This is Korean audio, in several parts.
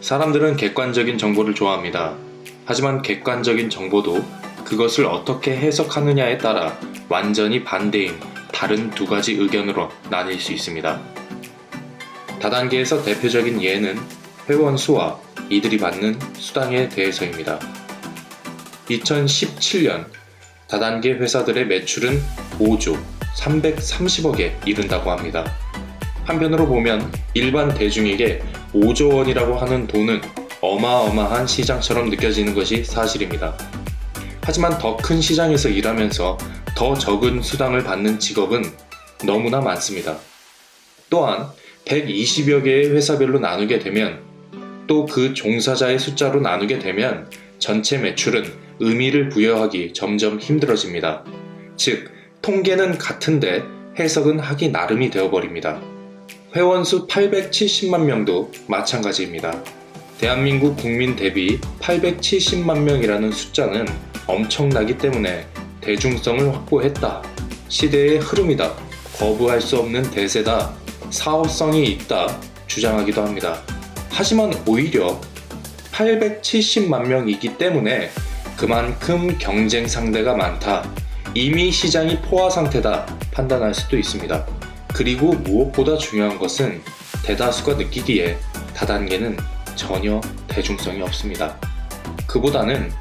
사람들은 객관적인 정보를 좋아합니다. 하지만 객관적인 정보도 그것을 어떻게 해석하느냐에 따라 완전히 반대인 다른 두 가지 의견으로 나뉠 수 있습니다. 다단계에서 대표적인 예는 회원 수와 이들이 받는 수당에 대해서입니다. 2017년 다단계 회사들의 매출은 5조 330억에 이른다고 합니다. 한편으로 보면 일반 대중에게 5조 원이라고 하는 돈은 어마어마한 시장처럼 느껴지는 것이 사실입니다. 하지만 더 큰 시장에서 일하면서 더 적은 수당을 받는 직업은 너무나 많습니다. 또한 120여 개의 회사별로 나누게 되면 또 그 종사자의 숫자로 나누게 되면 전체 매출은 의미를 부여하기 점점 힘들어집니다. 즉, 통계는 같은데 해석은 하기 나름이 되어버립니다. 회원수 870만 명도 마찬가지입니다. 대한민국 국민 대비 870만 명이라는 숫자는 엄청나기 때문에 대중성을 확보했다, 시대의 흐름이다, 거부할 수 없는 대세다, 사업성이 있다 주장하기도 합니다. 하지만 오히려 870만 명이기 때문에 그만큼 경쟁 상대가 많다, 이미 시장이 포화 상태다 판단할 수도 있습니다. 그리고 무엇보다 중요한 것은 대다수가 느끼기에 다단계는 전혀 대중성이 없습니다. 그보다는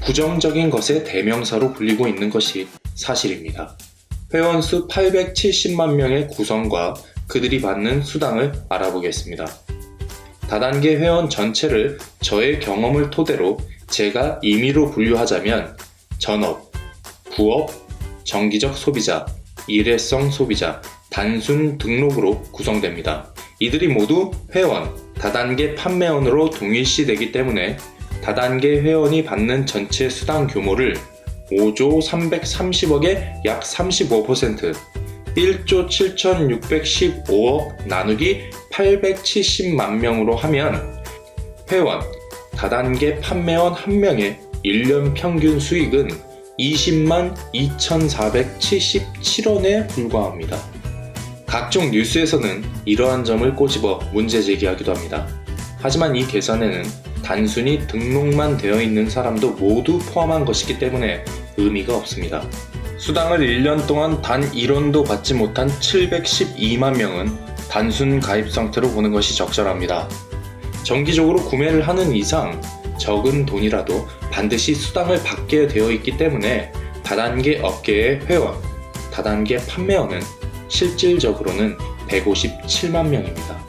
부정적인 것의 대명사로 불리고 있는 것이 사실입니다. 회원수 870만 명의 구성과 그들이 받는 수당을 알아보겠습니다. 다단계 회원 전체를 저의 경험을 토대로 제가 임의로 분류하자면 전업, 부업, 정기적 소비자, 일회성 소비자, 단순 등록으로 구성됩니다. 이들이 모두 회원, 다단계 판매원으로 동일시되기 때문에 다단계 회원이 받는 전체 수당 규모를 5조 330억의 약 35%, 1조 7615억 나누기 870만 명으로 하면 회원, 다단계 판매원 1명의 1년 평균 수익은 20만 2,477원에 불과합니다. 각종 뉴스에서는 이러한 점을 꼬집어 문제 제기하기도 합니다. 하지만 이 계산에는 단순히 등록만 되어 있는 사람도 모두 포함한 것이기 때문에 의미가 없습니다. 수당을 1년 동안 단 1원도 받지 못한 712만 명은 단순 가입 상태로 보는 것이 적절합니다. 정기적으로 구매를 하는 이상 적은 돈이라도 반드시 수당을 받게 되어 있기 때문에 다단계 업계의 회원, 다단계 판매원은 실질적으로는 157만 명입니다.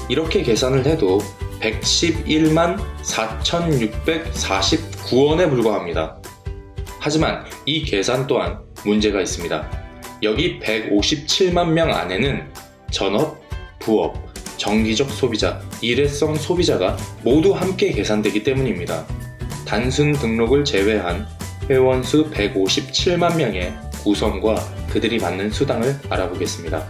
이렇게 계산을 해도 111만 4,649원에 불과합니다. 하지만 이 계산 또한 문제가 있습니다. 여기 157만 명 안에는 전업, 부업, 정기적 소비자, 일회성 소비자가 모두 함께 계산되기 때문입니다. 단순 등록을 제외한 회원수 157만 명의 구성과 그들이 받는 수당을 알아보겠습니다.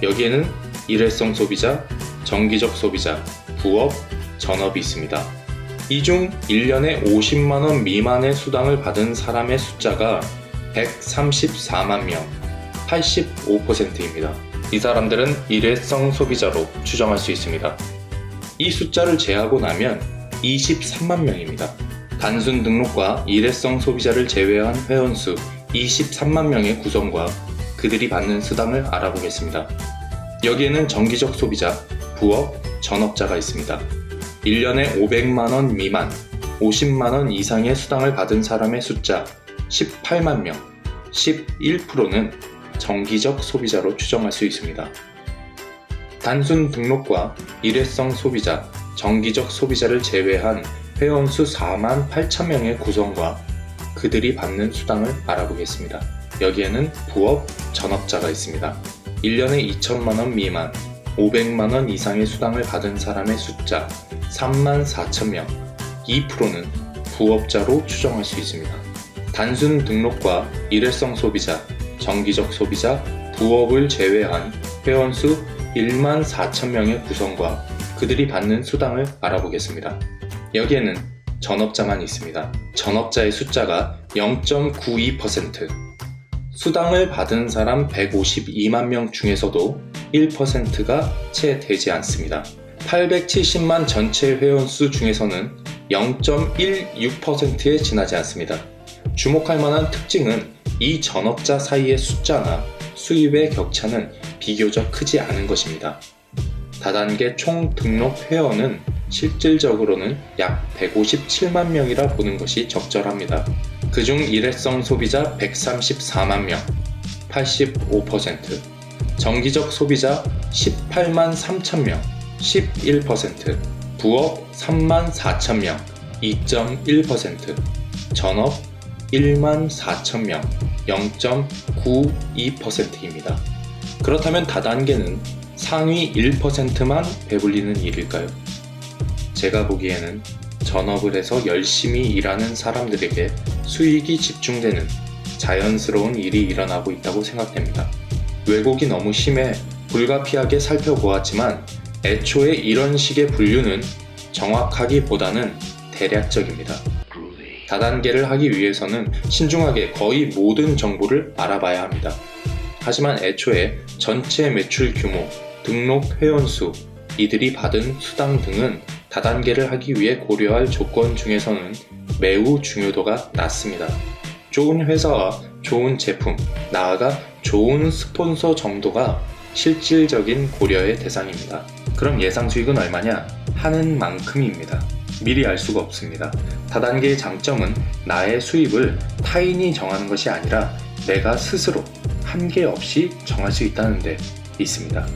여기에는 일회성 소비자, 정기적 소비자, 부업, 전업이 있습니다. 이 중 1년에 50만원 미만의 수당을 받은 사람의 숫자가 134만 명, 85%입니다. 이 사람들은 일회성 소비자로 추정할 수 있습니다. 이 숫자를 제하고 나면 23만 명입니다. 단순 등록과 일회성 소비자를 제외한 회원수 23만 명의 구성과 그들이 받는 수당을 알아보겠습니다. 여기에는 정기적 소비자, 부업, 전업자가 있습니다. 1년에 500만원 미만, 50만원 이상의 수당을 받은 사람의 숫자 18만 명, 11%는 정기적 소비자로 추정할 수 있습니다. 단순 등록과 일회성 소비자, 정기적 소비자를 제외한 회원수 4만 8천 명의 구성과 그들이 받는 수당을 알아보겠습니다. 여기에는 부업, 전업자가 있습니다. 1년에 2천만원 미만, 500만원 이상의 수당을 받은 사람의 숫자 3만 4천 명, 2%는 부업자로 추정할 수 있습니다. 단순 등록과 일회성 소비자, 정기적 소비자, 부업을 제외한 회원수 1만 4천 명의 구성과 그들이 받는 수당을 알아보겠습니다. 여기에는 전업자만 있습니다. 전업자의 숫자가 0.92%, 수당을 받은 사람 152만 명 중에서도 1%가 채 되지 않습니다. 870만 전체 회원수 중에서는 0.16%에 지나지 않습니다. 주목할 만한 특징은 이 전업자 사이의 숫자나 수입의 격차는 비교적 크지 않은 것입니다. 다단계 총 등록 회원은 실질적으로는 약 157만 명이라 보는 것이 적절합니다. 그중 일회성 소비자 134만 명, 85%, 정기적 소비자 18만 3천 명, 11%, 부업 3만 4천 명, 2.1%, 전업 1만 4천 명, 0.92%입니다. 그렇다면 다단계는 상위 1%만 배불리는 일일까요? 제가 보기에는 전업을 해서 열심히 일하는 사람들에게 수익이 집중되는 자연스러운 일이 일어나고 있다고 생각됩니다. 왜곡이 너무 심해 불가피하게 살펴보았지만 애초에 이런 식의 분류는 정확하기보다는 대략적입니다. 다단계를 하기 위해서는 신중하게 거의 모든 정보를 알아봐야 합니다. 하지만 애초에 전체 매출 규모, 등록 회원수, 이들이 받은 수당 등은 다단계를 하기 위해 고려할 조건 중에서는 매우 중요도가 낮습니다. 좋은 회사와 좋은 제품, 나아가 좋은 스폰서 정도가 실질적인 고려의 대상입니다. 그럼 예상 수익은 얼마냐? 하는 만큼입니다. 미리 알 수가 없습니다. 다단계의 장점은 나의 수입을 타인이 정하는 것이 아니라 내가 스스로 한계 없이 정할 수 있다는 데 있습니다.